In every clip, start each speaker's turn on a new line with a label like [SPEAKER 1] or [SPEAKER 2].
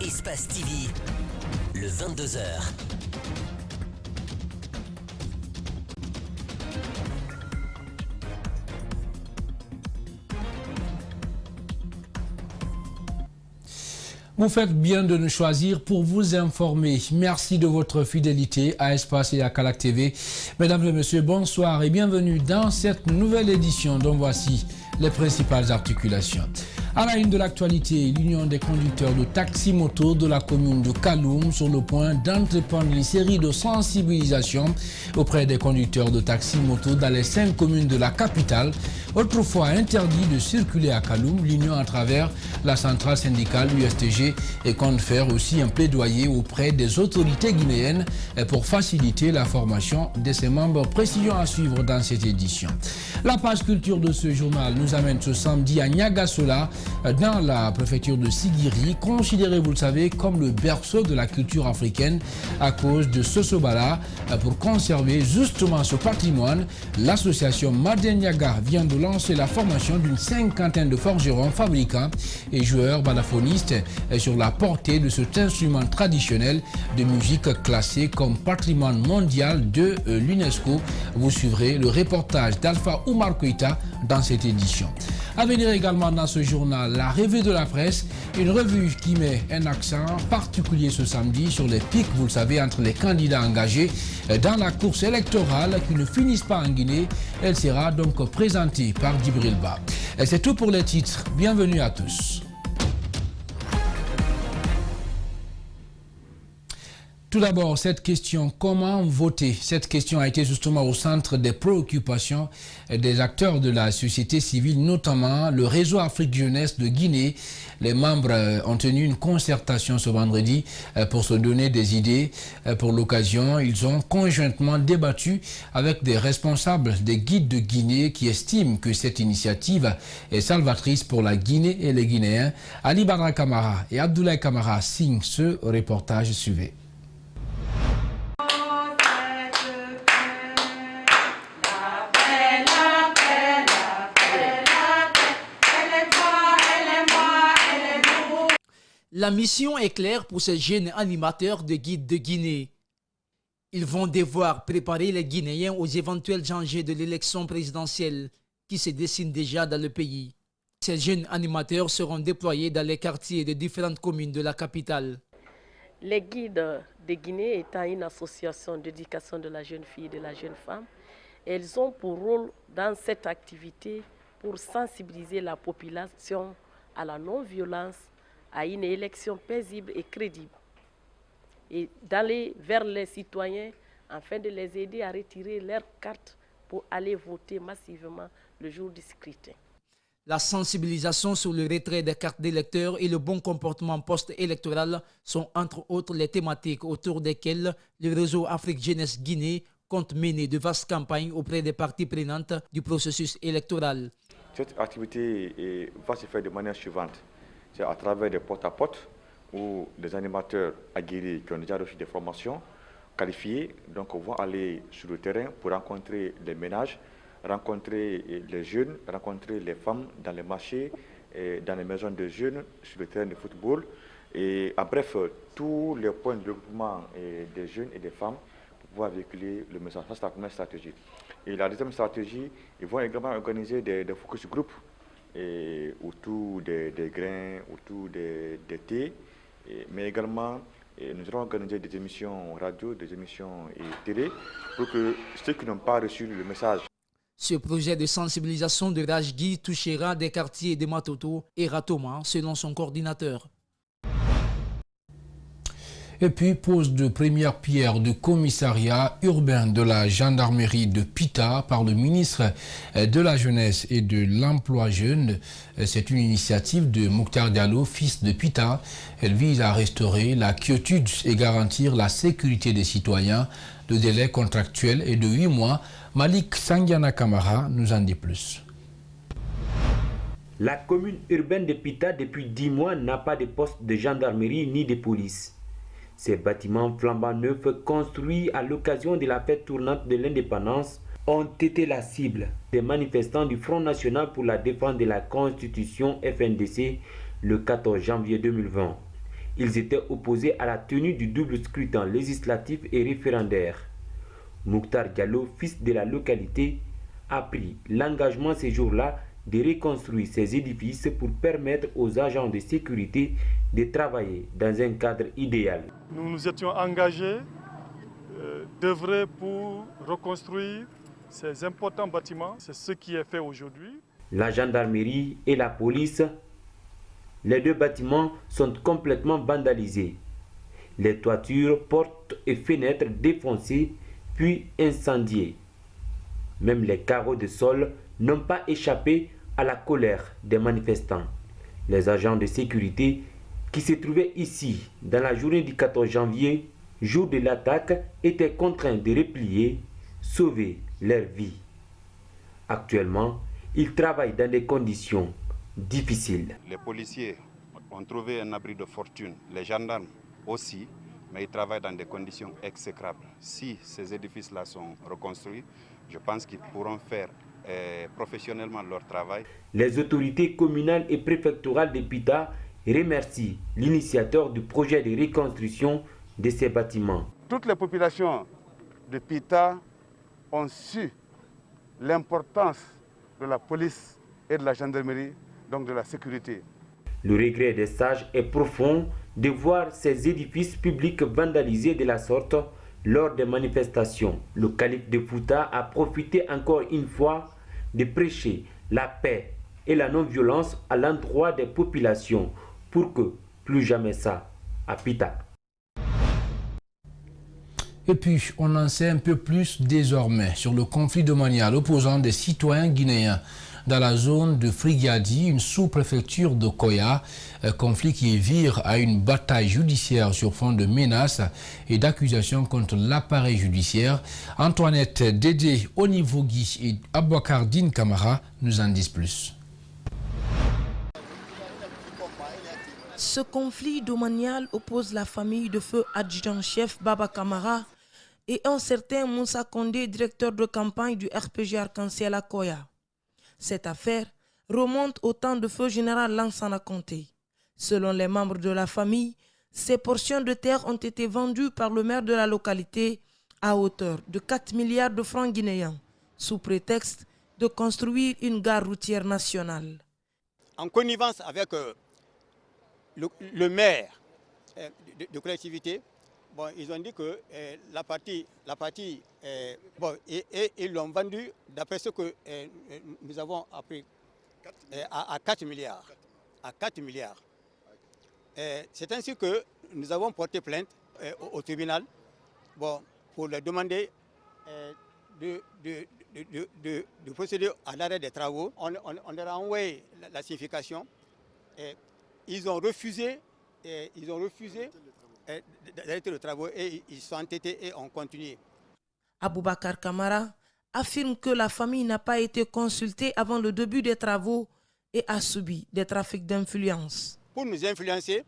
[SPEAKER 1] Espace TV, le 22h.
[SPEAKER 2] Vous faites bien de nous choisir pour vous informer. Merci de votre fidélité à Espace et à Calac TV. Mesdames et messieurs, bonsoir et bienvenue dans cette nouvelle édition dont voici les principales articulations. À la une de l'actualité, l'Union des conducteurs de taxi-moto de la commune de Kaloum sur le point d'entreprendre une série de sensibilisations auprès des conducteurs de taxi-moto dans les 5 communes de la capitale. Autrefois interdit de circuler à Kaloum, l'Union à travers la centrale syndicale USTG et compte faire aussi un plaidoyer auprès des autorités guinéennes pour faciliter la formation de ses membres. Précision à suivre dans cette édition. La page culture de ce journal nous amène ce samedi à Niagasola, dans la préfecture de Sigiri, considéré, vous le savez, comme le berceau de la culture africaine à cause de Sosobala. Pour conserver justement ce patrimoine, l'association Madeniaga vient de lancer la formation d'une 50aine de forgerons, fabricants et joueurs balafhonistes sur la portée de cet instrument traditionnel de musique classé comme patrimoine mondial de l'UNESCO. Vous suivrez le reportage d'Alpha Oumar Koïta dans cette édition. À venir également dans ce journal, la revue de la presse, une revue qui met un accent particulier ce samedi sur les pics, vous le savez, entre les candidats engagés dans la course électorale qui ne finissent pas en Guinée. Elle sera donc présentée par Djibril Ba. Et c'est tout pour les titres. Bienvenue à tous. Tout d'abord, cette question, comment voter? Cette question a été justement au centre des préoccupations des acteurs de la société civile, notamment le réseau Afrique Jeunesse de Guinée. Les membres ont tenu une concertation ce vendredi pour se donner des idées. Pour l'occasion, ils ont conjointement débattu avec des responsables des guides de Guinée qui estiment que cette initiative est salvatrice pour la Guinée et les Guinéens. Ali Badra Camara et Abdoulaye Camara signent ce reportage. Suivez.
[SPEAKER 3] La mission est claire pour ces jeunes animateurs de guides de Guinée. Ils vont devoir préparer les Guinéens aux éventuels dangers de l'élection présidentielle qui se dessine déjà dans le pays. Ces jeunes animateurs seront déployés dans les quartiers de différentes communes de la capitale.
[SPEAKER 4] Les guides de Guinée étant une association d'éducation de la jeune fille et de la jeune femme, elles ont pour rôle dans cette activité pour sensibiliser la population à la non-violence, à une élection paisible et crédible, et d'aller vers les citoyens afin de les aider à retirer leurs cartes pour aller voter massivement le jour du scrutin.
[SPEAKER 3] La sensibilisation sur le retrait des cartes d'électeurs et le bon comportement post-électoral sont entre autres les thématiques autour desquelles le réseau Afrique Jeunesse Guinée compte mener de vastes campagnes auprès des parties prenantes du processus électoral.
[SPEAKER 5] Cette activité va se faire de manière suivante. C'est à travers des porte-à-porte où des animateurs aguerris qui ont déjà reçu des formations qualifiées vont aller sur le terrain pour rencontrer les ménages, rencontrer les jeunes, rencontrer les femmes dans les marchés, dans les maisons de jeunes, sur le terrain de football. Et en bref, tous les points de développement des jeunes et des femmes pour pouvoir véhiculer le message. Ça, c'est la première stratégie. Et la deuxième stratégie, ils vont également organiser des focus group autour des grains, autour des thés, mais également nous allons organiser des émissions radio, des émissions télé pour que ceux qui n'ont pas reçu le message.
[SPEAKER 3] Ce projet de sensibilisation de Rajgui touchera des quartiers de Matoto et Ratoma, selon son coordinateur.
[SPEAKER 2] Et puis, pose de première pierre du commissariat urbain de la gendarmerie de Pita par le ministre de la Jeunesse et de l'Emploi jeune. C'est une initiative de Mokhtar Diallo, fils de Pita. Elle vise à restaurer la quiétude et garantir la sécurité des citoyens. Le délai contractuel est de 8 mois. Malik Sangiana Kamara nous en dit plus.
[SPEAKER 6] La commune urbaine de Pita, depuis 10 mois, n'a pas de poste de gendarmerie ni de police. Ces bâtiments flambant neufs, construits à l'occasion de la fête tournante de l'indépendance, ont été la cible des manifestants du Front National pour la défense de la Constitution FNDC le 14 janvier 2020. Ils étaient opposés à la tenue du double scrutin législatif et référendaire. Mouktar Diallo, fils de la localité, a pris l'engagement ces jours-là de reconstruire ces édifices pour permettre aux agents de sécurité de travailler dans un cadre idéal.
[SPEAKER 7] Nous nous étions engagés d'œuvrer pour reconstruire ces importants bâtiments. C'est ce qui est fait aujourd'hui.
[SPEAKER 6] La gendarmerie et la police, les deux bâtiments sont complètement vandalisés. Les toitures, portes et fenêtres défoncées puis incendiées. Même les carreaux de sol n'ont pas échappé à la colère des manifestants. Les agents de sécurité qui se trouvaient ici dans la journée du 14 janvier, jour de l'attaque, étaient contraints de replier, sauver leur vie. Actuellement, ils travaillent dans des conditions difficiles.
[SPEAKER 8] Les policiers ont trouvé un abri de fortune, les gendarmes aussi, mais ils travaillent dans des conditions exécrables. Si ces édifices-là sont reconstruits, je pense qu'ils pourront faire professionnellement leur travail.
[SPEAKER 6] Les autorités communales et préfectorales de Pita remercient l'initiateur du projet de reconstruction de ces bâtiments.
[SPEAKER 9] Toutes les populations de Pita ont su l'importance de la police et de la gendarmerie, donc de la sécurité.
[SPEAKER 6] Le regret des sages est profond de voir ces édifices publics vandalisés de la sorte lors des manifestations. Le calife de Fouta a profité encore une fois de prêcher la paix et la non-violence à l'endroit des populations pour que plus jamais ça à Pita.
[SPEAKER 2] Et puis, on en sait un peu plus désormais sur le conflit domanial opposant des citoyens guinéens dans la zone de Frigadi, une sous-préfecture de Koya, un conflit qui vire à une bataille judiciaire sur fond de menaces et d'accusations contre l'appareil judiciaire. Antoinette Dédé Onivogui et Abouakar Din Kamara nous en disent plus.
[SPEAKER 10] Ce conflit domanial oppose la famille de feu adjudant-chef Baba Kamara et un certain Moussa Kondé, directeur de campagne du RPG Arc-en-Ciel à Koya. Cette affaire remonte au temps de feu général Lansana Conté. Selon les membres de la famille, ces portions de terre ont été vendues par le maire de la localité à hauteur de 4 milliards de francs guinéens, sous prétexte de construire une gare routière nationale.
[SPEAKER 11] En connivence avec le maire de collectivité, bon, ils ont dit que la partie bon, ils l'ont vendue d'après ce que nous avons appris à 4 milliards. À 4 milliards. C'est ainsi que nous avons porté plainte au tribunal, bon, pour leur demander de procéder à l'arrêt des travaux. On leur a envoyé la signification. Ils ont refusé d'arrêter le travail et ils sont entêtés et ont continué.
[SPEAKER 10] Aboubacar Kamara affirme que la famille n'a pas été consultée avant le début des travaux et a subi des trafics d'influence.
[SPEAKER 11] Pour nous influencer,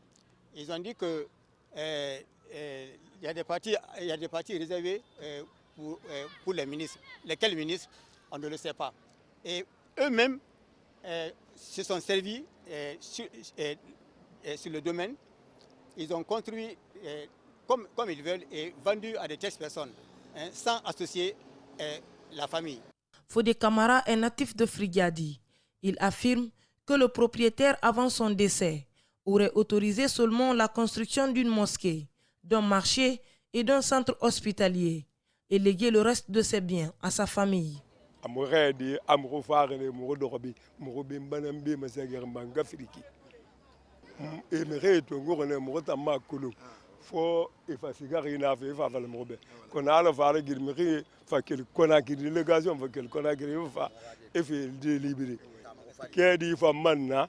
[SPEAKER 11] ils ont dit que il y a des parties réservées pour les ministres. Lesquels ministres, on ne le sait pas. Et eux-mêmes se sont servis sur le domaine. Ils ont construit comme ils veulent et vendu à des tierces personnes, sans associer la famille.
[SPEAKER 10] Fodé Kamara est natif de Frigadi. Il affirme que le propriétaire, avant son décès, aurait autorisé seulement la construction d'une mosquée, d'un marché et d'un centre hospitalier et légué le reste de ses biens à sa famille.
[SPEAKER 7] Fo ifasiga ina fe fa val mobe kona ala fara girmi fa kel kona ki délégation fa kel kona ki fa e fe délibéré kedi fa manna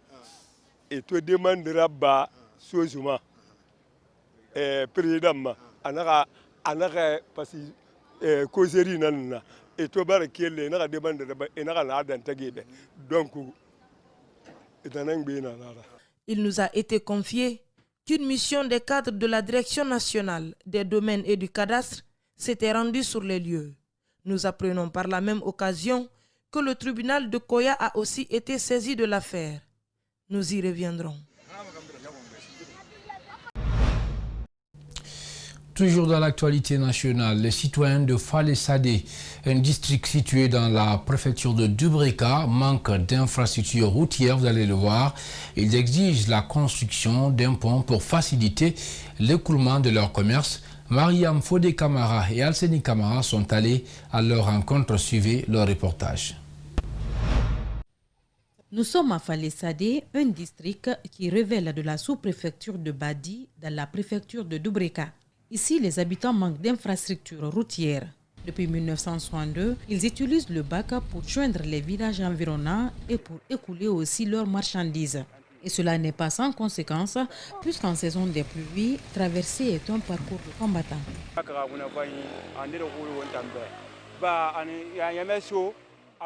[SPEAKER 7] et to demandera ba sozuma président ma anaka pasi causerie nanna et to bar kelle na demandera ba ina na dan tagebe donc etanan be na nara.
[SPEAKER 10] Il nous a été confié qu'une mission des cadres de la Direction nationale des domaines et du cadastre s'était rendue sur les lieux. Nous apprenons par la même occasion que le tribunal de Koya a aussi été saisi de l'affaire. Nous y reviendrons.
[SPEAKER 2] Toujours dans l'actualité nationale, les citoyens de Falé-Sadé, un district situé dans la préfecture de Dubreka, manquent d'infrastructures routières, vous allez le voir. Ils exigent la construction d'un pont pour faciliter l'écoulement de leur commerce. Mariam Fodé Camara et Alseni Camara sont allés à leur rencontre. Suivez leur reportage.
[SPEAKER 12] Nous sommes à Falé-Sadé, un district qui relève de la sous-préfecture de Badi, dans la préfecture de Dubreka. Ici, les habitants manquent d'infrastructures routières. Depuis 1962, ils utilisent le bac pour joindre les villages environnants et pour écouler aussi leurs marchandises. Et cela n'est pas sans conséquence, puisqu'en saison des pluies, traverser est un parcours de combattants.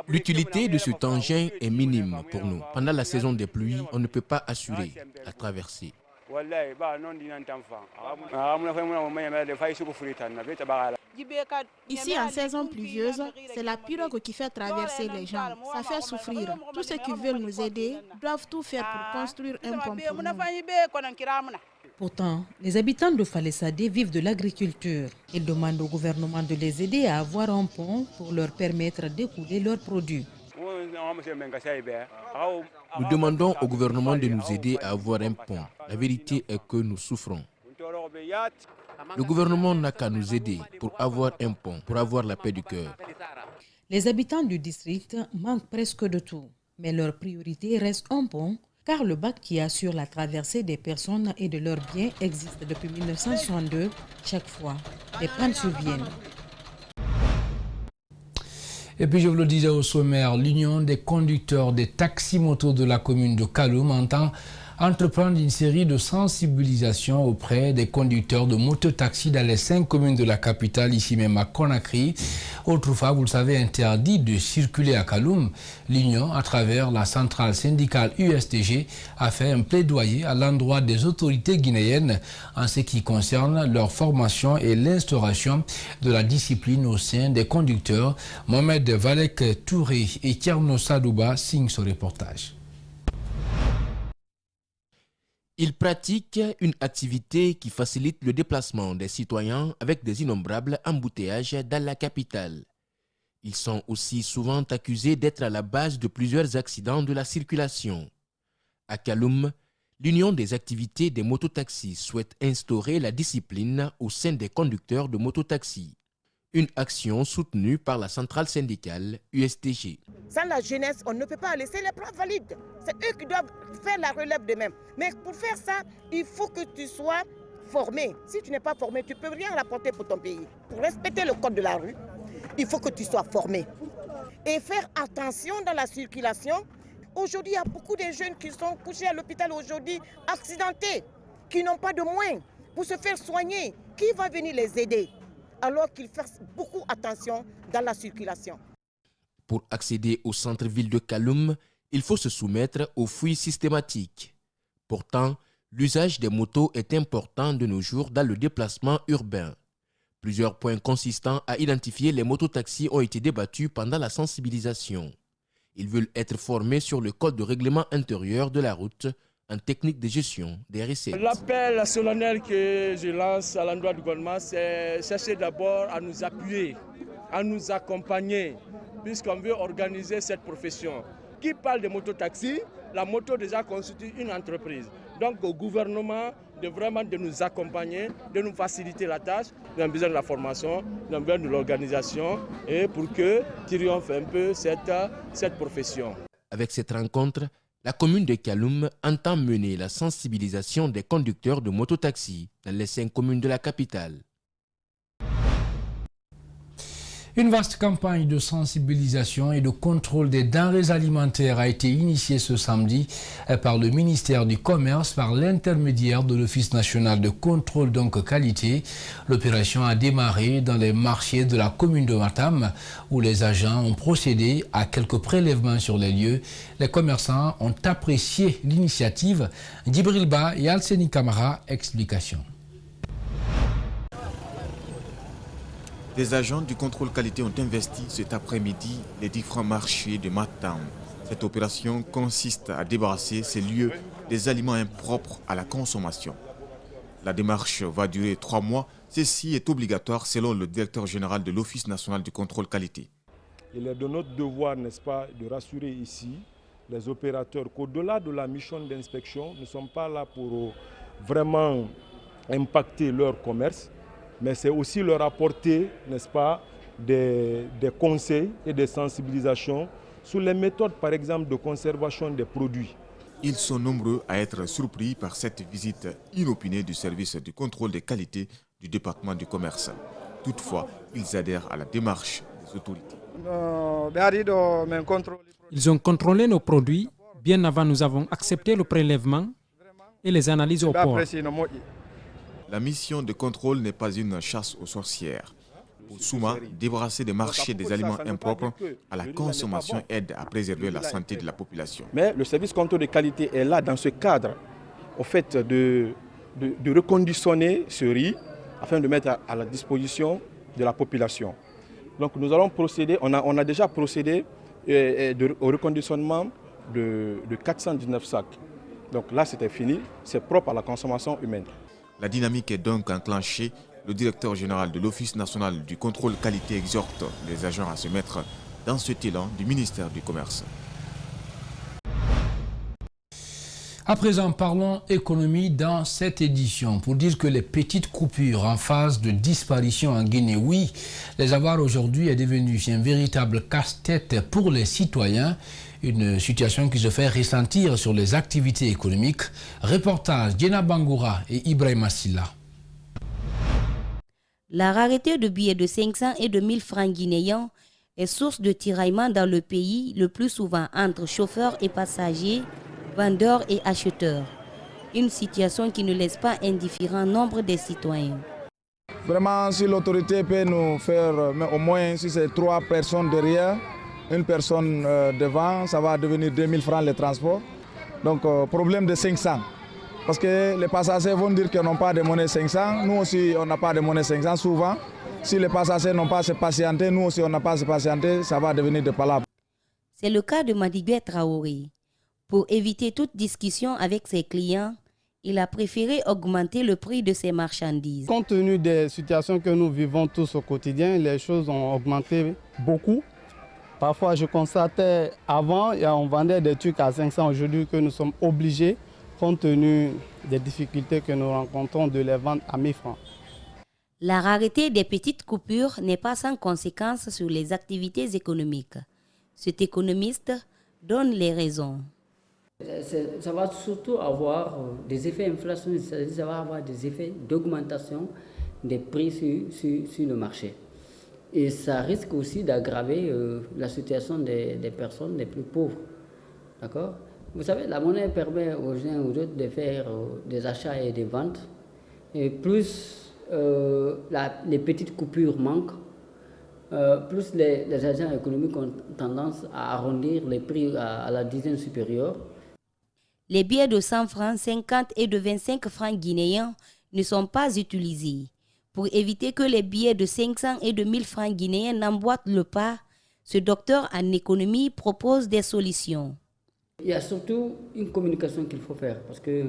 [SPEAKER 13] L'utilité de ce engin est minime pour nous. Pendant la saison des pluies, on ne peut pas assurer la traversée.
[SPEAKER 14] Ici, en saison pluvieuse, c'est la pirogue qui fait traverser les gens. Ça fait souffrir. Tous ceux qui veulent nous aider doivent tout faire pour construire un pont pour nous.
[SPEAKER 12] Pourtant, les habitants de Falé-Sadé vivent de l'agriculture. Ils demandent au gouvernement de les aider à avoir un pont pour leur permettre d'écouler leurs produits.
[SPEAKER 13] Nous demandons au gouvernement de nous aider à avoir un pont. La vérité est que nous souffrons. Le gouvernement n'a qu'à nous aider pour avoir un pont, pour avoir la paix du cœur.
[SPEAKER 12] Les habitants du district manquent presque de tout, mais leur priorité reste un pont, car le bac qui assure la traversée des personnes et de leurs biens existe depuis 1962. Chaque fois, des pannes surviennent.
[SPEAKER 2] Et puis je vous le disais au sommaire, l'Union des conducteurs des taxis-motos de la commune de Kaloum entend entreprendre une série de sensibilisations auprès des conducteurs de mototaxis dans les 5 communes de la capitale, ici même à Conakry. Autrefois, vous le savez, interdit de circuler à Kaloum. L'Union, à travers la centrale syndicale USTG, a fait un plaidoyer à l'endroit des autorités guinéennes en ce qui concerne leur formation et l'instauration de la discipline au sein des conducteurs. Mohamed Valek Touré et Tierno Sadouba signent ce reportage.
[SPEAKER 13] Ils pratiquent une activité qui facilite le déplacement des citoyens avec des innombrables embouteillages dans la capitale. Ils sont aussi souvent accusés d'être à la base de plusieurs accidents de la circulation. À Kaloum, l'Union des activités des mototaxis souhaite instaurer la discipline au sein des conducteurs de mototaxis. Une action soutenue par la centrale syndicale USTG.
[SPEAKER 15] Sans la jeunesse, on ne peut pas laisser les plans valides. C'est eux qui doivent faire la relève d'eux-mêmes. Mais pour faire ça, il faut que tu sois formé. Si tu n'es pas formé, tu ne peux rien rapporter pour ton pays. Pour respecter le code de la rue, il faut que tu sois formé. Et faire attention dans la circulation. Aujourd'hui, il y a beaucoup de jeunes qui sont couchés à l'hôpital aujourd'hui, accidentés, qui n'ont pas de moyens pour se faire soigner. Qui va venir les aider? Alors qu'ils fassent beaucoup attention dans la circulation.
[SPEAKER 13] Pour accéder au centre-ville de Kaloum, il faut se soumettre aux fouilles systématiques. Pourtant, l'usage des motos est important de nos jours dans le déplacement urbain. Plusieurs points consistants à identifier les mototaxis ont été débattus pendant la sensibilisation. Ils veulent être formés sur le code de règlement intérieur de la route, en technique de gestion des recettes.
[SPEAKER 16] L'appel solennel que je lance à l'endroit du gouvernement, c'est chercher d'abord à nous appuyer, à nous accompagner, puisqu'on veut organiser cette profession. Qui parle de mototaxi, la moto déjà constitue une entreprise. Donc au gouvernement de nous accompagner, de nous faciliter la tâche. Nous avons besoin de la formation, nous avons besoin de l'organisation et pour que triomphe un peu cette profession.
[SPEAKER 13] Avec cette rencontre, la commune de Kaloum entend mener la sensibilisation des conducteurs de mototaxis dans les 5 communes de la capitale.
[SPEAKER 2] Une vaste campagne de sensibilisation et de contrôle des denrées alimentaires a été initiée ce samedi par le ministère du Commerce par l'intermédiaire de l'Office national de contrôle qualité. L'opération a démarré dans les marchés de la commune de Matam où les agents ont procédé à quelques prélèvements sur les lieux. Les commerçants ont apprécié l'initiative. Djibril Ba et Alseni Camara, explication.
[SPEAKER 17] Des agents du contrôle qualité ont investi cet après-midi les différents marchés de Matam. Cette opération consiste à débarrasser ces lieux des aliments impropres à la consommation. La démarche va durer 3 mois. Ceci est obligatoire selon le directeur général de l'Office national du contrôle qualité.
[SPEAKER 7] Il est de notre devoir, n'est-ce pas, de rassurer ici les opérateurs qu'au-delà de la mission d'inspection, nous ne sommes pas là pour vraiment impacter leur commerce, mais c'est aussi leur apporter, n'est-ce pas, des conseils et des sensibilisations sur les méthodes, par exemple, de conservation des produits.
[SPEAKER 17] Ils sont nombreux à être surpris par cette visite inopinée du service du contrôle des qualités du département du commerce. Toutefois, ils adhèrent à la démarche des autorités.
[SPEAKER 18] Ils ont contrôlé nos produits. Bien avant, nous avons accepté le prélèvement et les analyses au port.
[SPEAKER 17] La mission de contrôle n'est pas une chasse aux sorcières. Pour Souma, débarrasser des marchés des aliments impropres à la consommation aide à préserver la santé de la population.
[SPEAKER 19] Mais le service contrôle de qualité est là dans ce cadre, au fait de reconditionner ce riz afin de mettre à la disposition de la population. Donc nous allons procéder, on a déjà procédé au reconditionnement de 419 sacs. Donc là c'était fini, c'est propre à la consommation humaine.
[SPEAKER 17] La dynamique est donc enclenchée. Le directeur général de l'Office national du contrôle qualité exhorte les agents à se mettre dans cet élan du ministère du Commerce.
[SPEAKER 2] À présent, parlons économie dans cette édition pour dire que les petites coupures en phase de disparition en Guinée, oui, les avoir aujourd'hui est devenu un véritable casse-tête pour les citoyens. Une situation qui se fait ressentir sur les activités économiques. Reportage Djena Bangoura et Ibrahima Silla.
[SPEAKER 20] La rareté de billets de 500 et de 1000 francs guinéens est source de tiraillement dans le pays, le plus souvent entre chauffeurs et passagers, vendeurs et acheteurs. Une situation qui ne laisse pas indifférent nombre des citoyens.
[SPEAKER 21] Vraiment, si l'autorité peut nous faire, au moins si c'est 3 personnes derrière, une personne devant, ça va devenir 2000 francs les transports. Donc, problème de 500. Parce que les passagers vont dire qu'ils n'ont pas de monnaie 500. Nous aussi, on n'a pas de monnaie 500 souvent. Si les passagers n'ont pas se patienter, nous aussi, on n'a pas se patienter, ça va devenir des palabres.
[SPEAKER 20] C'est le cas de Madibé Traoré. Pour éviter toute discussion avec ses clients, il a préféré augmenter le prix de ses marchandises.
[SPEAKER 22] Compte tenu des situations que nous vivons tous au quotidien, les choses ont augmenté beaucoup. Parfois, je constatais avant, on vendait des trucs à 500 aujourd'hui que nous sommes obligés, compte tenu des difficultés que nous rencontrons, de les vendre à 1000 francs.
[SPEAKER 20] La rareté des petites coupures n'est pas sans conséquence sur les activités économiques. Cet économiste donne les raisons.
[SPEAKER 23] Ça va surtout avoir des effets inflationnistes, c'est-à-dire ça va avoir des effets d'augmentation des prix sur le marché. Et ça risque aussi d'aggraver la situation des personnes les plus pauvres. D'accord ? Vous savez, la monnaie permet aux uns ou d'autres de faire des achats et des ventes. Et plus les petites coupures manquent, plus les agents économiques ont tendance à arrondir les prix à la dizaine supérieure.
[SPEAKER 20] Les billets de 100 francs, 50 et de 25 francs guinéens ne sont pas utilisés. Pour éviter que les billets de 500 et de 1000 francs guinéens n'emboîtent le pas, ce docteur en économie propose des solutions.
[SPEAKER 23] Il y a surtout une communication qu'il faut faire parce que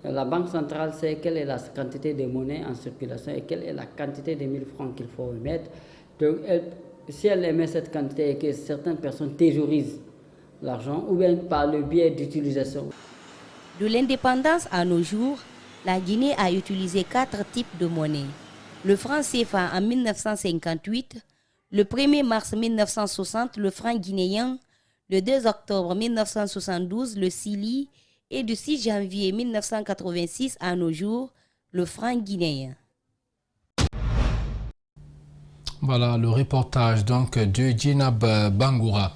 [SPEAKER 23] la Banque centrale sait quelle est la quantité de monnaie en circulation et quelle est la quantité de 1000 francs qu'il faut émettre. Donc, si elle émet cette quantité et que certaines personnes thésaurisent l'argent ou bien par le biais d'utilisation.
[SPEAKER 20] De l'indépendance à nos jours, la Guinée a utilisé 4 types de monnaie. Le franc CFA en 1958, le 1er mars 1960, le franc guinéen, le 2 octobre 1972, le Cili et du 6 janvier 1986 à nos jours, le franc guinéen.
[SPEAKER 2] Voilà le reportage donc de Djenab Bangoura.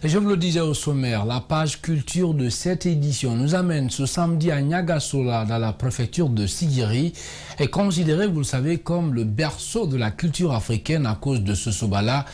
[SPEAKER 2] Et je vous le disais au sommaire, la page culture de cette édition nous amène ce samedi à Niagasola, dans la préfecture de Sigiri, est considéré, vous le savez, comme le berceau de la culture africaine à cause de ce soba-là.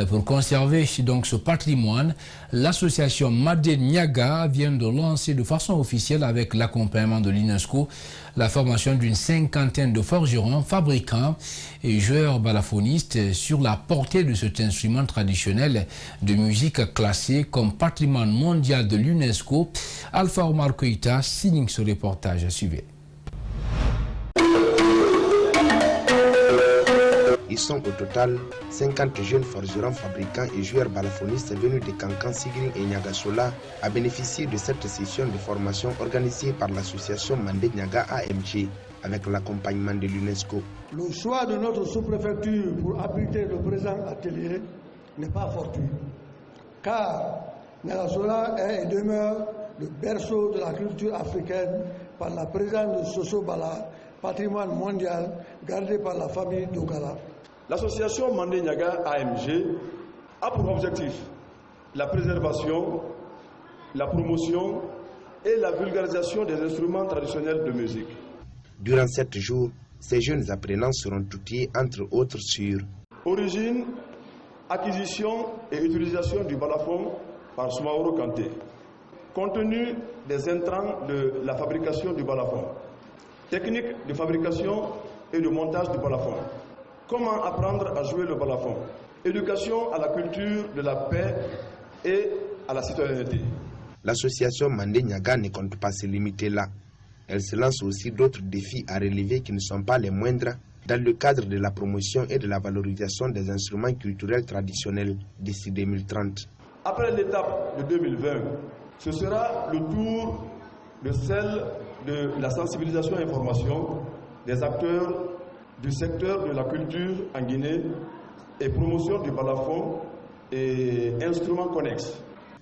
[SPEAKER 2] Pour conserver donc ce patrimoine, l'association Madé Niaga vient de lancer de façon officielle, avec l'accompagnement de l'UNESCO, la formation d'une 50aine de forgerons, fabricants et joueurs balafhonistes sur la portée de cet instrument traditionnel de musique classé comme patrimoine mondial de l'UNESCO. Alpha Omar Koïta signe ce reportage. Suivez.
[SPEAKER 1] sont au total 50 jeunes forgerons, fabricants et joueurs balafoninistes venus de Kankan, Sigring et Niagasola à bénéficier de cette session de formation organisée par l'association Mandé Niaga AMG avec l'accompagnement de l'UNESCO.
[SPEAKER 4] Le choix de notre sous-préfecture pour abriter le présent atelier n'est pas fortuit, car Niagasola est et demeure le berceau de la culture africaine par la présence de Soso Bala, patrimoine mondial gardé par la famille Dokala.
[SPEAKER 5] L'association Mandé Niaga AMG a pour objectif la préservation, la promotion et la vulgarisation des instruments traditionnels de musique.
[SPEAKER 1] Durant 7 jours, ces jeunes apprenants seront outillés entre autres sur
[SPEAKER 5] origine, acquisition et utilisation du balafon par Soumaoro Kanté, contenu des intrants de la fabrication du balafon, technique de fabrication et de montage du balafon, comment apprendre à jouer le balafon, éducation à la culture de la paix et à la citoyenneté.
[SPEAKER 1] L'association Mandé Niaga ne compte pas se limiter là. Elle se lance aussi d'autres défis à relever qui ne sont pas les moindres dans le cadre de la promotion et de la valorisation des instruments culturels traditionnels d'ici 2030.
[SPEAKER 5] Après l'étape de 2020, ce sera le tour de celle de la sensibilisation et information des acteurs du secteur de la culture en Guinée et promotion du balafon et instruments connexes.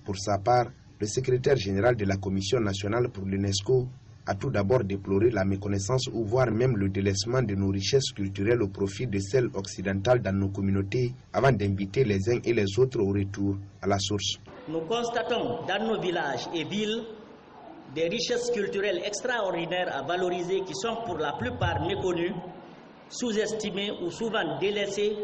[SPEAKER 1] Pour sa part, le secrétaire général de la Commission nationale pour l'UNESCO a tout d'abord déploré la méconnaissance ou voire même le délaissement de nos richesses culturelles au profit de celles occidentales dans nos communautés avant d'inviter les uns et les autres au retour à la source.
[SPEAKER 24] Nous constatons dans nos villages et villes des richesses culturelles extraordinaires à valoriser qui sont pour la plupart méconnues, sous-estimées ou souvent délaissées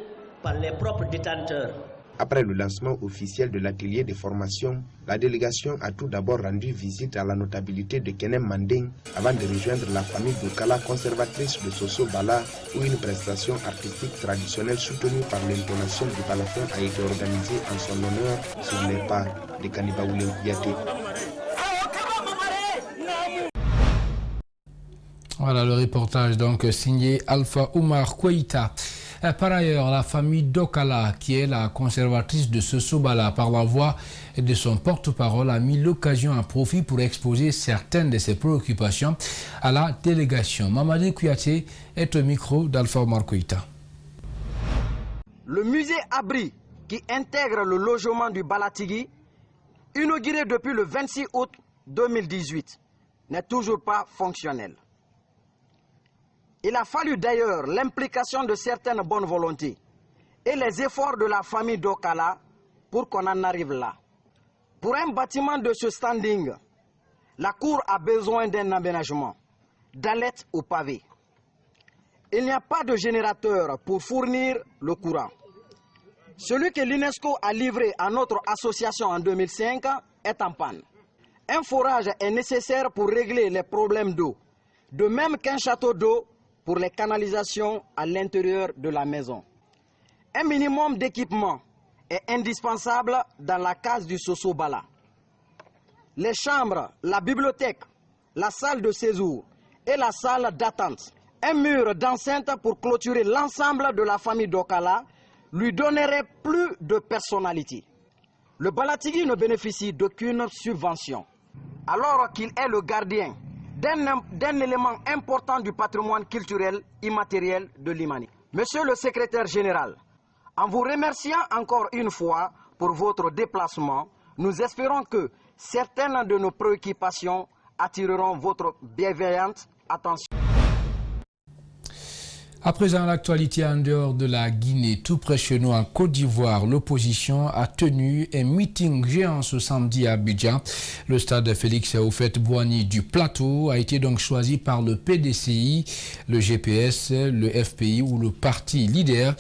[SPEAKER 24] par les propres détenteurs.
[SPEAKER 1] Après le lancement officiel de l'atelier de formation, la délégation a tout d'abord rendu visite à la notabilité de Kenem Manding avant de rejoindre la famille Dokala, conservatrice de Soso Bala, où une prestation artistique traditionnelle soutenue par l'intonation du balafon a été organisée en son honneur sur les pas de Kanibaoulé Yaté.
[SPEAKER 2] Voilà le reportage donc signé Alpha Oumar Kouaïta. Par ailleurs, la famille Dokala, qui est la conservatrice de Soso Bala par la voix de son porte-parole, a mis l'occasion à profit pour exposer certaines de ses préoccupations à la délégation. Mamadou Kouyaté est au micro d'Alpha Oumar Kouaïta.
[SPEAKER 25] Le musée Abri, qui intègre le logement du Balatigui, inauguré depuis le 26 août 2018, n'est toujours pas fonctionnel. Il a fallu d'ailleurs l'implication de certaines bonnes volontés et les efforts de la famille Dokala pour qu'on en arrive là. Pour un bâtiment de ce standing, la cour a besoin d'un aménagement, d'alettes au pavé. Il n'y a pas de générateur pour fournir le courant. Celui que l'UNESCO a livré à notre association en 2005 est en panne. Un forage est nécessaire pour régler les problèmes d'eau, de même qu'un château d'eau pour les canalisations à l'intérieur de la maison. Un minimum d'équipement est indispensable dans la case du Soso Bala. Les chambres, la bibliothèque, la salle de séjour et la salle d'attente. Un mur d'enceinte pour clôturer l'ensemble de la famille Dokala lui donnerait plus de personnalité. Le Balatigui ne bénéficie d'aucune subvention, alors qu'il est le gardien d'un élément important du patrimoine culturel immatériel de Limani. Monsieur le secrétaire général, en vous remerciant encore une fois pour votre déplacement, nous espérons que certaines de nos préoccupations attireront votre bienveillante attention.
[SPEAKER 2] À présent, l'actualité en dehors de la Guinée, tout près chez nous en Côte d'Ivoire, l'opposition a tenu un meeting géant ce samedi à Abidjan. Le stade Félix Houphouët-Boigny du Plateau a été donc choisi par le PDCI, le GPS, le FPI ou le parti leader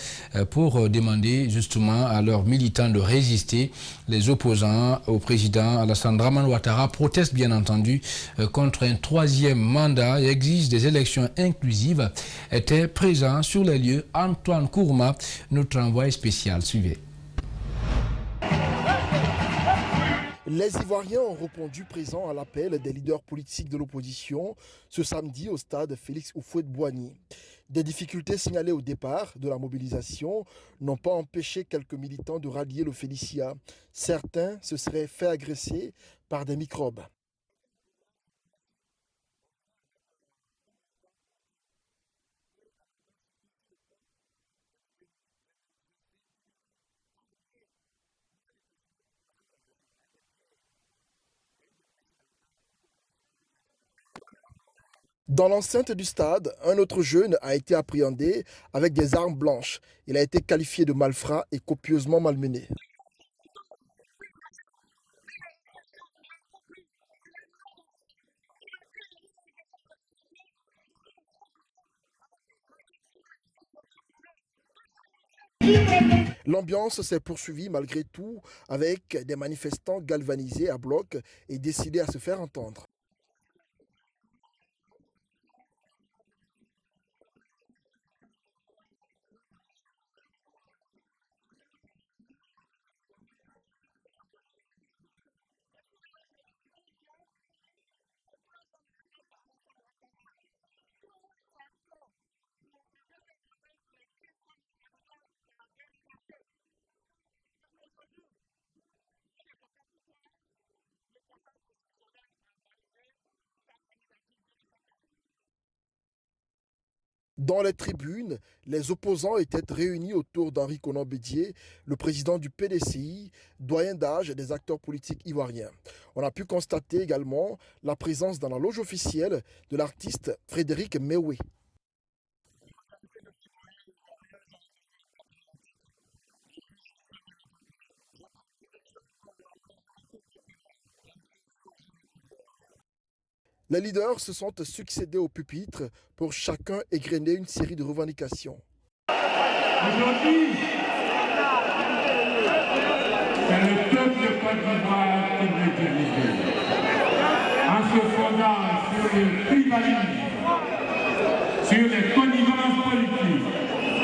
[SPEAKER 2] pour demander justement à leurs militants de résister. Les opposants au président Alassane Dramane Ouattara protestent bien entendu contre un troisième mandat et exigent des élections inclusives. Était présent sur les lieux Antoine Kourma, notre envoyé spécial. Suivez.
[SPEAKER 26] Les Ivoiriens ont répondu présent à l'appel des leaders politiques de l'opposition ce samedi au stade Félix Houphouët-Boigny. Des difficultés signalées au départ de la mobilisation n'ont pas empêché quelques militants de rallier le Félicia. Certains se seraient fait agresser par des microbes. Dans l'enceinte du stade, un autre jeune a été appréhendé avec des armes blanches. Il a été qualifié de malfrat et copieusement malmené. L'ambiance s'est poursuivie malgré tout avec des manifestants galvanisés à bloc et décidés à se faire entendre. Dans les tribunes, les opposants étaient réunis autour d'Henri Konan Bédié, le président du PDCI, doyen d'âge des acteurs politiques ivoiriens. On a pu constater également la présence dans la loge officielle de l'artiste Frédéric Mewé. Les leaders se sont succédés au pupitre pour chacun égrener une série de revendications.
[SPEAKER 3] Aujourd'hui, c'est le peuple de Côte d'Ivoire qui veut diriger. En se fondant sur le tribalisme, sur les connivences politiques,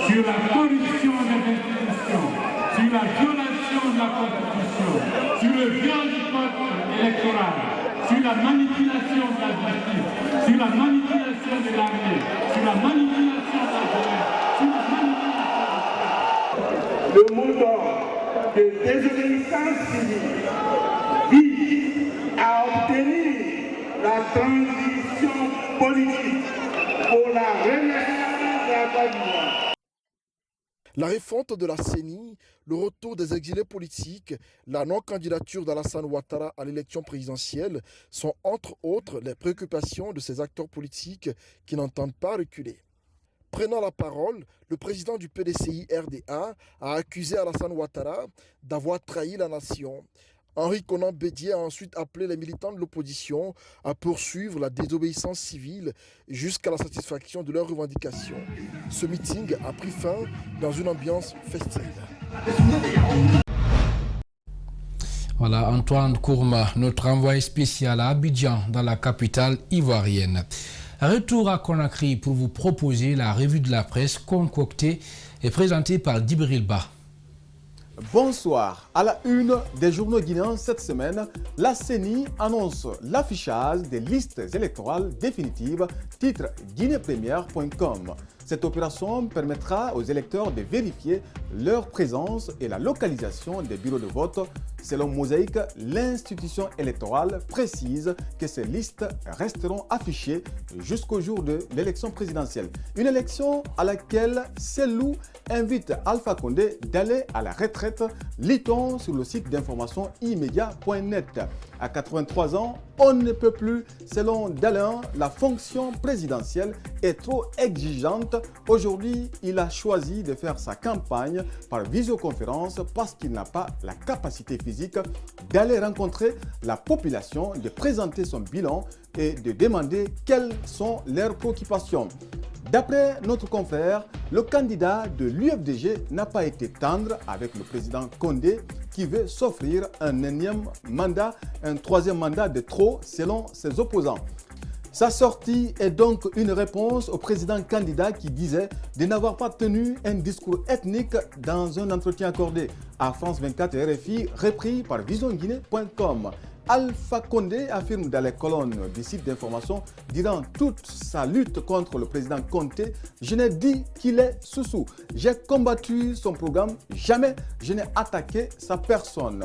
[SPEAKER 3] sur la corruption des institutions, sur la violation de la Constitution, sur le viol du code électoral, sur la manipulation de la justice, sur la manipulation de l'armée, sur la manipulation de la jeunesse, sur la manipulation Le mot d'ordre de désobéissance civile vise à obtenir la transition politique pour la renaissance de la Côte d'Ivoire.
[SPEAKER 26] La refonte de la CENI, le retour des exilés politiques, la non-candidature d'Alassane Ouattara à l'élection présidentielle sont entre autres les préoccupations de ces acteurs politiques qui n'entendent pas reculer. Prenant la parole, le président du PDCI RDA a accusé Alassane Ouattara d'avoir trahi la nation. Henri Konan Bédié a ensuite appelé les militants de l'opposition à poursuivre la désobéissance civile jusqu'à la satisfaction de leurs revendications. Ce meeting a pris fin dans une ambiance festive.
[SPEAKER 2] Voilà Antoine Kourma, notre envoyé spécial à Abidjan, dans la capitale ivoirienne. Retour à Conakry pour vous proposer la revue de la presse concoctée et présentée par Djibril Ba.
[SPEAKER 6] Bonsoir. À la une des journaux guinéens cette semaine, la CENI annonce l'affichage des listes électorales définitives, titre guinépremière.com. Cette opération permettra aux électeurs de vérifier leur présence et la localisation des bureaux de vote. Selon Mosaïque, l'institution électorale précise que ces listes resteront affichées jusqu'au jour de l'élection présidentielle. Une élection à laquelle Selou invite Alpha Condé d'aller à la retraite, lit-on sur le site d'information immédiat.net. À 83 ans, on ne peut plus. Selon Dalin, la fonction présidentielle est trop exigeante. Aujourd'hui, il a choisi de faire sa campagne par visioconférence parce qu'il n'a pas la capacité physique d'aller rencontrer la population, de présenter son bilan et de demander quelles sont leurs préoccupations. D'après notre confrère, le candidat de l'UFDG n'a pas été tendre avec le président Condé qui veut s'offrir un énième mandat, un troisième mandat de trop selon ses opposants. Sa sortie est donc une réponse au président candidat qui disait de n'avoir pas tenu un discours ethnique dans un entretien accordé à France 24 et RFI, repris par visionguinée.com. Alpha Condé affirme dans les colonnes du site d'information, durant toute sa lutte contre le président Conté, je n'ai dit qu'il est sous-sous. J'ai combattu son programme, jamais je n'ai attaqué sa personne.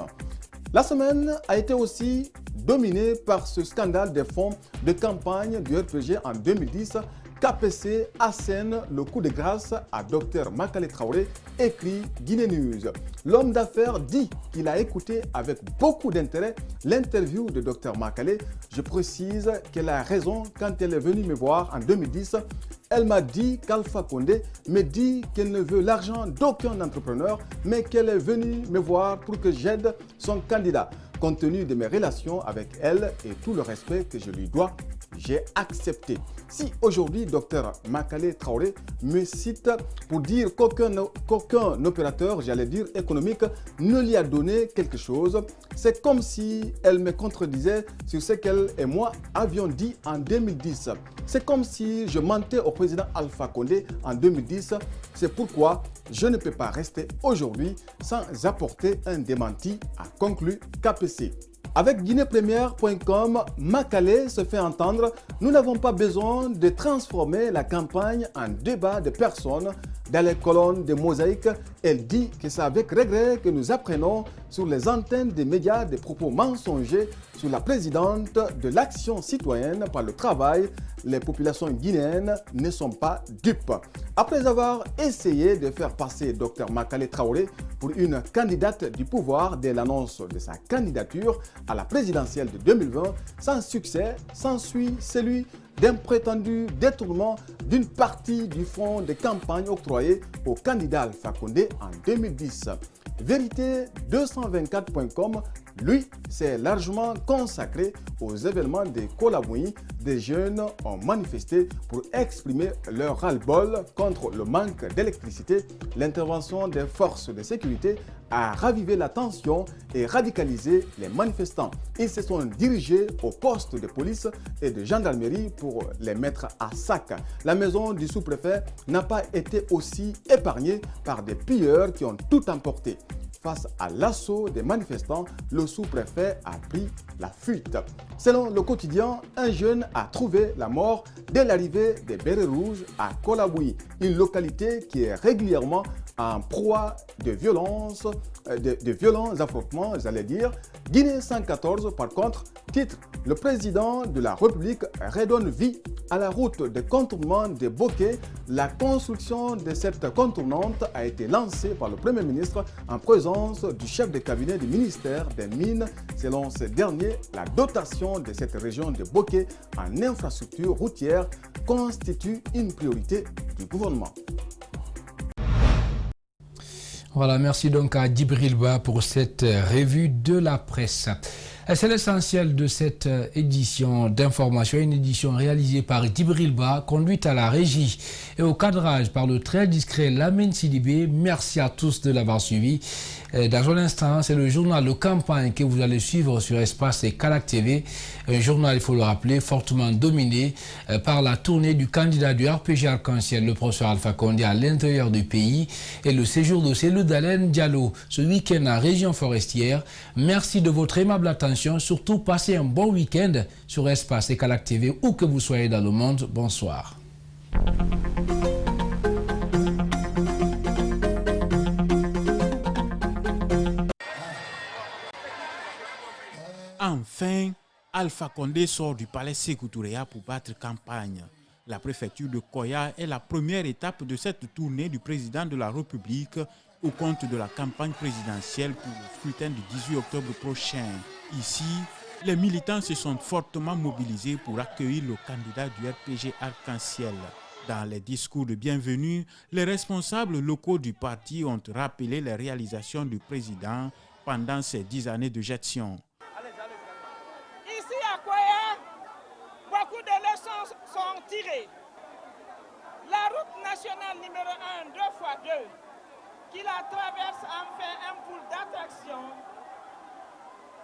[SPEAKER 6] La semaine a été aussi dominée par ce scandale des fonds de campagne du RPG en 2010. KPC assène le coup de grâce à Dr Makale Traoré, écrit Guinée News. L'homme d'affaires dit qu'il a écouté avec beaucoup d'intérêt l'interview de Dr Makale. Je précise qu'elle a raison quand elle est venue me voir en 2010. Elle m'a dit qu'Alpha Condé me dit qu'elle ne veut l'argent d'aucun entrepreneur, mais qu'elle est venue me voir pour que j'aide son candidat. Compte tenu de mes relations avec elle et tout le respect que je lui dois, j'ai accepté. Si aujourd'hui, Dr Makale Traoré me cite pour dire qu'aucun opérateur, j'allais dire économique, ne lui a donné quelque chose, c'est comme si elle me contredisait sur ce qu'elle et moi avions dit en 2010. C'est comme si je mentais au président Alpha Condé en 2010. C'est pourquoi je ne peux pas rester aujourd'hui sans apporter un démenti, a conclu KPC. Avec guinépremière.com, Makale se fait entendre. Nous n'avons pas besoin de transformer la campagne en débat de personnes. Dans les colonnes de Mosaïque, elle dit que c'est avec regret que nous apprenons sur les antennes des médias des propos mensongers sur la présidente de l'Action citoyenne par le travail. Les populations guinéennes ne sont pas dupes. Après avoir essayé de faire passer Dr Makale Traoré pour une candidate du pouvoir dès l'annonce de sa candidature à la présidentielle de 2020, sans succès, s'ensuit celui d'un prétendu détournement d'une partie du fonds de campagne octroyé au candidat Alpha Condé en 2010. Vérité224.com, lui, s'est largement consacré aux événements de Kolaboui. Des jeunes ont manifesté pour exprimer leur ras-le-bol contre le manque d'électricité. L'intervention des forces de sécurité a ravivé la tension et radicalisé les manifestants. Ils se sont dirigés au poste de police et de gendarmerie pour les mettre à sac. La maison du sous-préfet n'a pas été aussi épargnée par des pilleurs qui ont tout emporté. Face à l'assaut des manifestants, le sous-préfet a pris la fuite. Selon le quotidien, un jeune a trouvé la mort dès l'arrivée des bérets rouges à Kolaboui, une localité qui est régulièrement en proie de violents affrontements, j'allais dire. Guinée 114, par contre, titre « Le président de la République redonne vie à la route de contournement de Bokeh ». La construction de cette contournante a été lancée par le Premier ministre en présence du chef de cabinet du ministère des Mines. Selon ce dernier, la dotation de cette région de Bokeh en infrastructure routière constitue une priorité du gouvernement.
[SPEAKER 2] Voilà, merci donc à Djibril Ba pour cette revue de la presse. C'est l'essentiel de cette édition d'information, une édition réalisée par Djibril Ba, conduite à la régie et au cadrage par le très discret Lamine Sidibé. Merci à tous de l'avoir suivi. Dans un instant, c'est le journal de campagne que vous allez suivre sur Espace et Calac TV. Un journal, il faut le rappeler, fortement dominé par la tournée du candidat du RPG Arc-en-Ciel, le professeur Alpha Condé, à l'intérieur du pays et le séjour de Cellou Dalen Diallo ce week-end en région forestière. Merci de votre aimable attention. Surtout, passez un bon week-end sur Espace et Calac TV, où que vous soyez dans le monde. Bonsoir.
[SPEAKER 8] Enfin, Alpha Condé sort du palais Sékou Touréa pour battre campagne. La préfecture de Koya est la première étape de cette tournée du président de la République au compte de la campagne présidentielle pour le scrutin du 18 octobre prochain. Ici, les militants se sont fortement mobilisés pour accueillir le candidat du RPG Arc-en-Ciel. Dans les discours de bienvenue, les responsables locaux du parti ont rappelé les réalisations du président pendant ces 10 années de gestion.
[SPEAKER 9] Ici à Koya, beaucoup de leçons sont tirées. La route nationale numéro 1, 2x2, qui la traverse en fait un pool d'attraction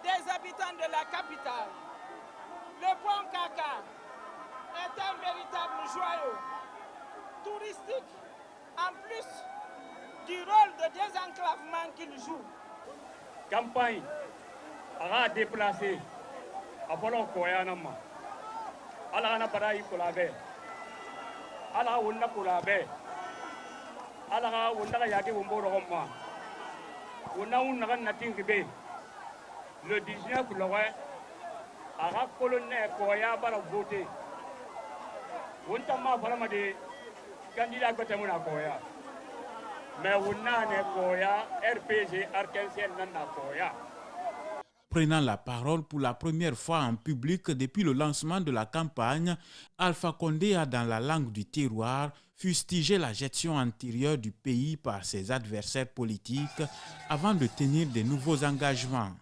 [SPEAKER 9] des habitants de la capitale. Le pont Kaka est un véritable joyau touristique, en plus du rôle de désenclavement qu'il joue.
[SPEAKER 3] Campagne a déplacé Apollo Koyanama, Alana Parai Kulabe, Ala Wunda Kulabe, Ala Wunda Yaki Umboroma, Wunda Unagan Natin Gibe, le 19 Loé, Ara Colonel Koya Bara voté, Wuntama Paramade, candidat Kotemuna Koya, mais Wunda Koya, RPG Arc-en-Ciel Nana Koya.
[SPEAKER 8] Prenant la parole pour la première fois en public depuis le lancement de la campagne, Alpha Condé a, dans la langue du terroir, fustigé la gestion antérieure du pays par ses adversaires politiques avant de tenir de nouveaux engagements.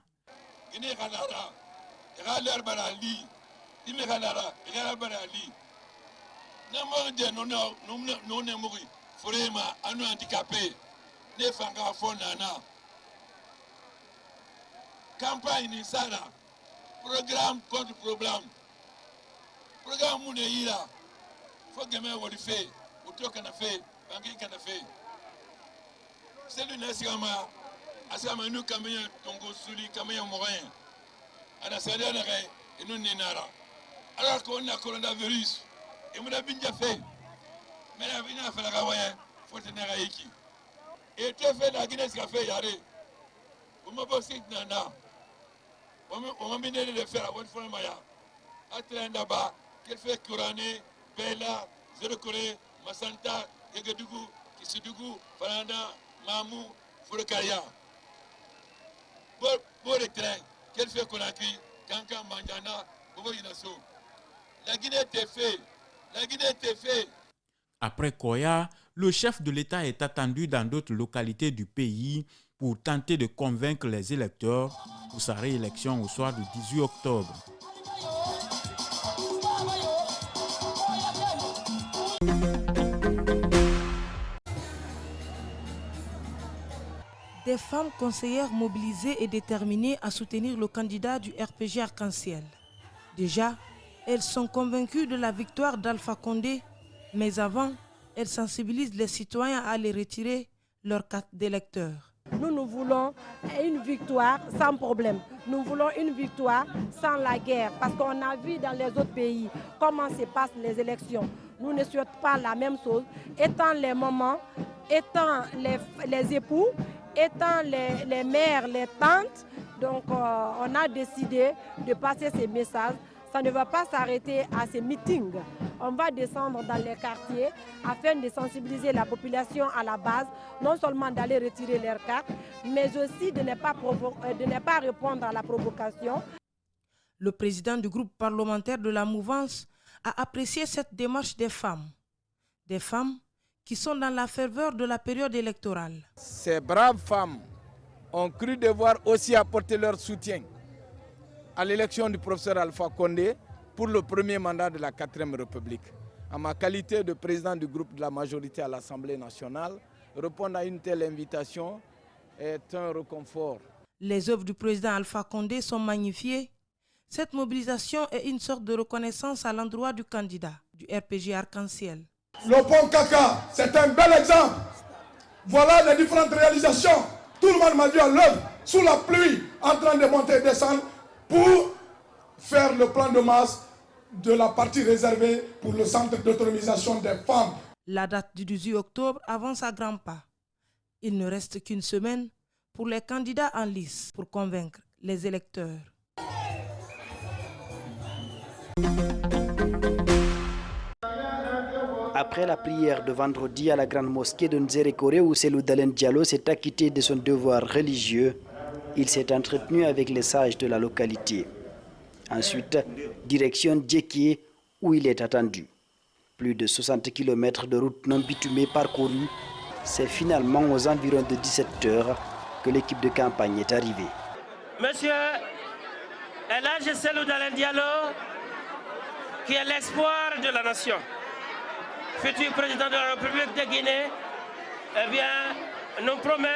[SPEAKER 10] Campagne ni sana, programme contre problème. Programme mune yira, faut que me wodi fait, auto kana fait, banki kana fait. C'est le nasigama, asama nous kamenya tongo suli kamenya moyen. Ana sada na kai, inu ninara. Alors qu'on a coronavirus, et mon abin déjà fait. Mais la vie n'a fait la gawaye, faut tenir à iki. Et tu fais la Guinness café yare. On m'a bossé nana. On m'a mis de faire à votre forme maya. Atteint d'abord, qu'elle fait Kourané, Bella, Zerokore, Masanta, Yegadougou, Kisudougou, Faranda, Mamou, Fourekaria. Bon train, qu'elle fait Konakri, Kankan, Mandjana, Bobo Inasso. La Guinée était fait. La Guinée était fait.
[SPEAKER 8] Après Koya, le chef de l'État est attendu dans d'autres localités du pays pour tenter de convaincre les électeurs pour sa réélection au soir du 18 octobre.
[SPEAKER 11] Des femmes conseillères mobilisées et déterminées à soutenir le candidat du RPG Arc-en-Ciel. Déjà, elles sont convaincues de la victoire d'Alpha Condé, mais avant, elles sensibilisent les citoyens à aller retirer leur carte d'électeur.
[SPEAKER 12] Nous voulons une victoire sans problème. Nous voulons une victoire sans la guerre. Parce qu'on a vu dans les autres pays comment se passent les élections. Nous ne souhaitons pas la même chose. Étant les mamans, étant les époux, étant les mères, les tantes, donc on a décidé de passer ces messages. Ça ne va pas s'arrêter à ces meetings. On va descendre dans les quartiers afin de sensibiliser la population à la base, non seulement d'aller retirer leurs cartes, mais aussi de ne pas répondre à la provocation.
[SPEAKER 11] Le président du groupe parlementaire de la mouvance a apprécié cette démarche des femmes qui sont dans la ferveur de la période électorale.
[SPEAKER 21] Ces braves femmes ont cru devoir aussi apporter leur soutien à l'élection du professeur Alpha Condé pour le premier mandat de la 4e République. En ma qualité de président du groupe de la majorité à l'Assemblée nationale, répondre à une telle invitation est un réconfort.
[SPEAKER 11] Les œuvres du président Alpha Condé sont magnifiées. Cette mobilisation est une sorte de reconnaissance à l'endroit du candidat du RPG Arc-en-Ciel.
[SPEAKER 21] Le pont Kaka, c'est un bel exemple. Voilà les différentes réalisations. Tout le monde m'a vu à l'œuvre, sous la pluie, en train de monter et descendre, pour faire le plan de masse de la partie réservée pour le centre d'autonomisation des femmes.
[SPEAKER 11] La date du 18 octobre avance à grands pas. Il ne reste qu'une semaine pour les candidats en lice pour convaincre les électeurs.
[SPEAKER 14] Après la prière de vendredi à la grande mosquée de Nzérékoré où Cellou Dalein Diallo s'est acquitté de son devoir religieux, il s'est entretenu avec les sages de la localité. Ensuite, direction Djeké où il est attendu. Plus de 60 km de route non bitumée parcourue, c'est finalement aux environs de 17 h que l'équipe de campagne est arrivée.
[SPEAKER 24] Monsieur El Hadji Cellou Dalein Diallo, qui est l'espoir de la nation, futur président de la République de Guinée, eh bien, nous promet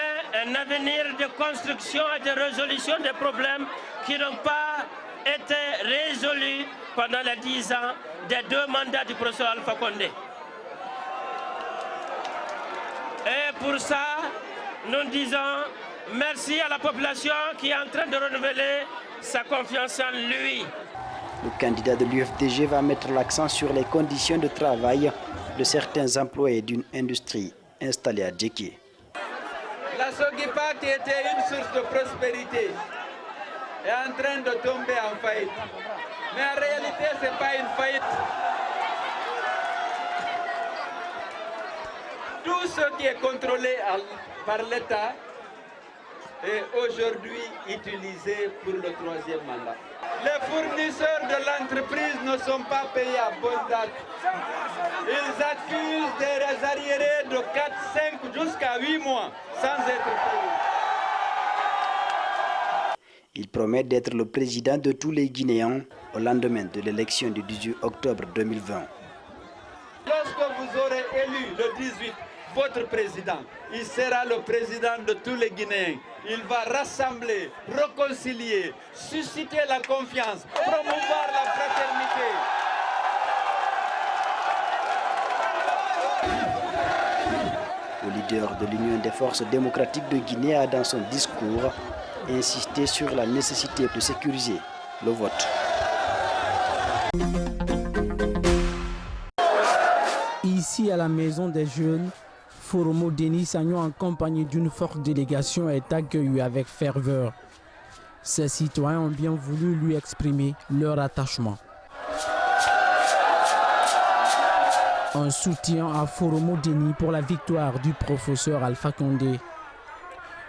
[SPEAKER 24] un avenir de construction et de résolution des problèmes qui n'ont pas été résolus pendant les 10 ans des 2 mandats du professeur Alpha Condé. Et pour ça, nous disons merci à la population qui est en train de renouveler sa confiance en lui.
[SPEAKER 14] Le candidat de l'UFDG va mettre l'accent sur les conditions de travail de certains employés d'une industrie installée à Djeké.
[SPEAKER 7] La Sogipa, qui était une source de prospérité, est en train de tomber en faillite. Mais en réalité, ce n'est pas une faillite. Tout ce qui est contrôlé par l'État est aujourd'hui utilisé pour le troisième mandat. Les fournisseurs de l'entreprise ne sont pas payés à bonne date. Ils accusent des arriérés de 4, 5 jusqu'à 8 mois sans être payés.
[SPEAKER 14] Il promet d'être le président de tous les Guinéens au lendemain de l'élection du 18 octobre 2020.
[SPEAKER 7] Lorsque vous aurez élu le 18 votre président, il sera le président de tous les Guinéens. Il va rassembler, réconcilier, susciter la confiance, promouvoir la fraternité.
[SPEAKER 14] Le leader de l'Union des forces démocratiques de Guinée a dans son discours insisté sur la nécessité de sécuriser le vote.
[SPEAKER 13] Ici à la Maison des Jeunes, Foromo Denis Sagnon, accompagné d'une forte délégation, est accueilli avec ferveur. Ces citoyens ont bien voulu lui exprimer leur attachement. Un soutien à Foromo Denis pour la victoire du professeur Alpha Condé.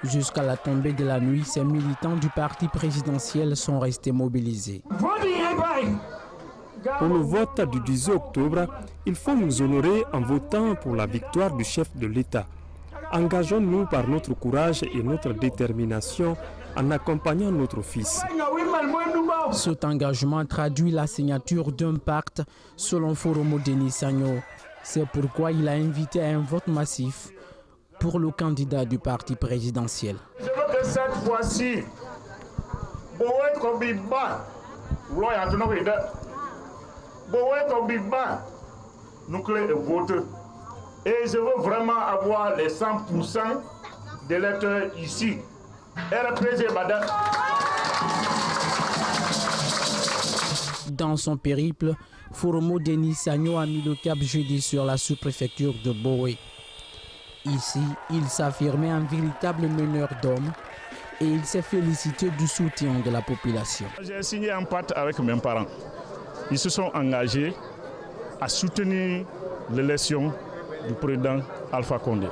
[SPEAKER 13] Jusqu'à la tombée de la nuit, ces militants du parti présidentiel sont restés mobilisés.
[SPEAKER 15] Pour le vote du 18 octobre, il faut nous honorer en votant pour la victoire du chef de l'État. Engageons-nous par notre courage et notre détermination en accompagnant notre fils.
[SPEAKER 13] Cet engagement traduit la signature d'un pacte selon Foromo Denis Sagnon. C'est pourquoi il a invité à un vote massif pour le candidat du parti présidentiel.
[SPEAKER 3] Je veux que cette fois-ci, et je veux vraiment avoir les 100% d'électeurs ici.
[SPEAKER 13] Dans son périple, Foromo Denis Sagnon a mis le cap jeudi sur la sous-préfecture de Boé. Ici, il s'affirmait un véritable meneur d'hommes et il s'est félicité du soutien de la population.
[SPEAKER 3] J'ai signé un pacte avec mes parents. Ils se sont engagés à soutenir l'élection du président Alpha Condé.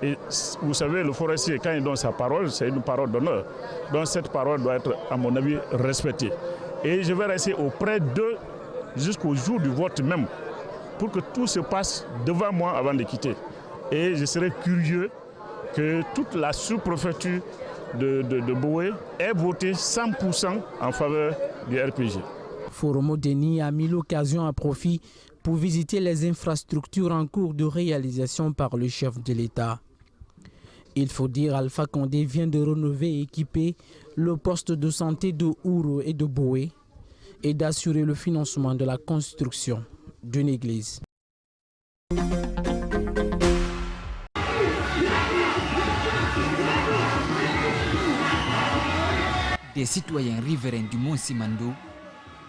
[SPEAKER 3] Et vous savez, le forestier, quand il donne sa parole, c'est une parole d'honneur. Donc cette parole doit être, à mon avis, respectée. Et je vais rester auprès d'eux jusqu'au jour du vote même, pour que tout se passe devant moi avant de quitter. Et je serais curieux que toute la sous-préfecture de Boé ait voté 100% en faveur du RPG.
[SPEAKER 13] Foromo Denis a mis l'occasion à profit pour visiter les infrastructures en cours de réalisation par le chef de l'État. Il faut dire Alpha Condé vient de rénover et équiper le poste de santé de Ouro et de Boé et d'assurer le financement de la construction d'une église.
[SPEAKER 16] Des citoyens riverains du Mont Simandou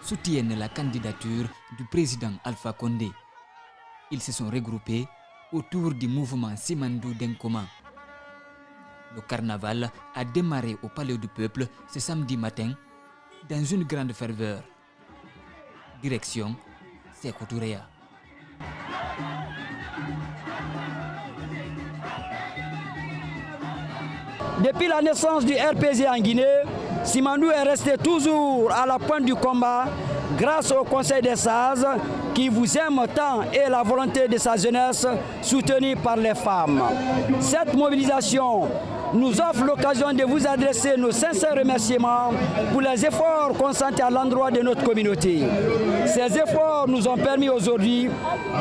[SPEAKER 16] soutiennent la candidature du président Alpha Condé. Ils se sont regroupés autour du mouvement Simandou Denkoma. Le carnaval a démarré au Palais du Peuple ce samedi matin dans une grande ferveur. Direction Sékou Touré.
[SPEAKER 18] Depuis la naissance du RPG en Guinée, Simandou est resté toujours à la pointe du combat grâce au Conseil des Sages qui vous aime tant et la volonté de sa jeunesse soutenue par les femmes. Cette mobilisation nous offre l'occasion de vous adresser nos sincères remerciements pour les efforts consentis à l'endroit de notre communauté. Ces efforts nous ont permis aujourd'hui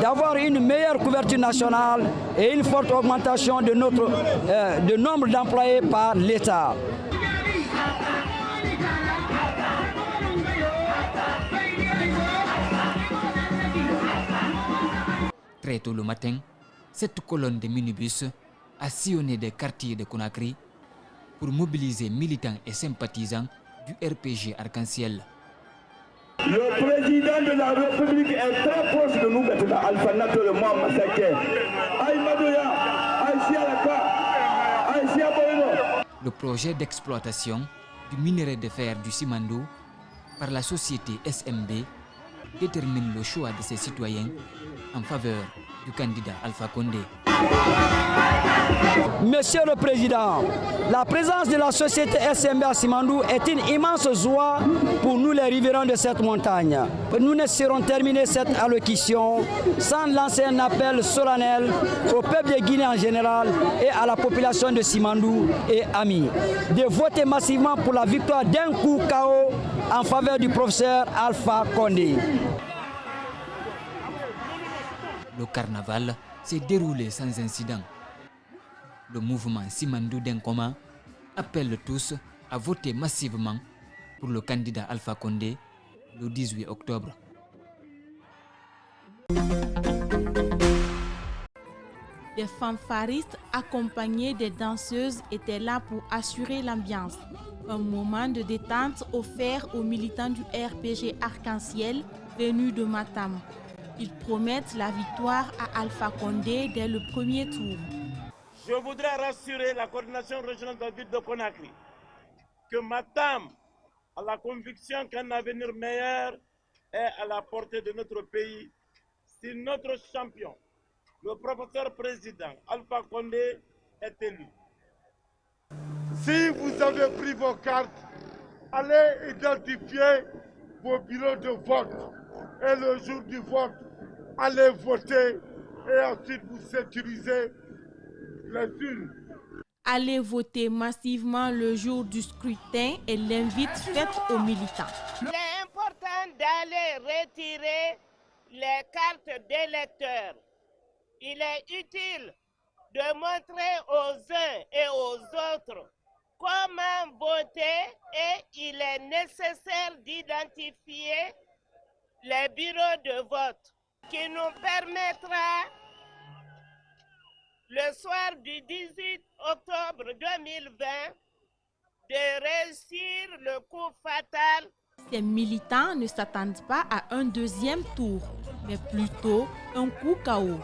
[SPEAKER 18] d'avoir une meilleure couverture nationale et une forte augmentation de nombre d'employés par l'État.
[SPEAKER 16] Très tôt le matin, cette colonne de minibus a sillonné des quartiers de Conakry pour mobiliser militants et sympathisants du RPG Arc-en-Ciel.
[SPEAKER 4] Le président de la République est très proche de nous maintenant, Alpha Nato le Moua Massake.
[SPEAKER 16] Le projet d'exploitation du minerai de fer du Simandou par la société SMB détermine le choix de ses citoyens en faveur du candidat Alpha Condé.
[SPEAKER 18] Monsieur le Président, la présence de la société SMB à Simandou est une immense joie pour nous les riverains de cette montagne. Nous ne serons terminés cette allocution sans lancer un appel solennel au peuple de Guinée en général et à la population de Simandou et Ami de voter massivement pour la victoire d'un coup KO en faveur du professeur Alpha Condé.
[SPEAKER 16] Le carnaval s'est déroulé sans incident. Le mouvement Simandou Denkoma appelle tous à voter massivement pour le candidat Alpha Condé le 18 octobre.
[SPEAKER 17] Des fanfaristes accompagnés des danseuses étaient là pour assurer l'ambiance. Un moment de détente offert aux militants du RPG Arc-en-Ciel venus de Matam. Ils promettent la victoire à Alpha Condé dès le premier tour.
[SPEAKER 19] Je voudrais rassurer la coordination régionale de la ville de Conakry que Matam a la conviction qu'un avenir meilleur est à la portée de notre pays si notre champion, le professeur président Alpha Condé, est élu.
[SPEAKER 20] Si vous avez pris vos cartes, allez identifier vos bureaux de vote et le jour du vote, allez voter et ensuite vous sécurisez les urnes.
[SPEAKER 17] Allez voter massivement le jour du scrutin et l'invite faite aux militants.
[SPEAKER 9] Il est important d'aller retirer les cartes d'électeurs. Il est utile de montrer aux uns et aux autres comment voter et il est nécessaire d'identifier les bureaux de vote qui nous permettra le soir du 18 octobre 2020 de réussir le coup fatal.
[SPEAKER 17] Ces militants ne s'attendent pas à un deuxième tour, mais plutôt un coup KO.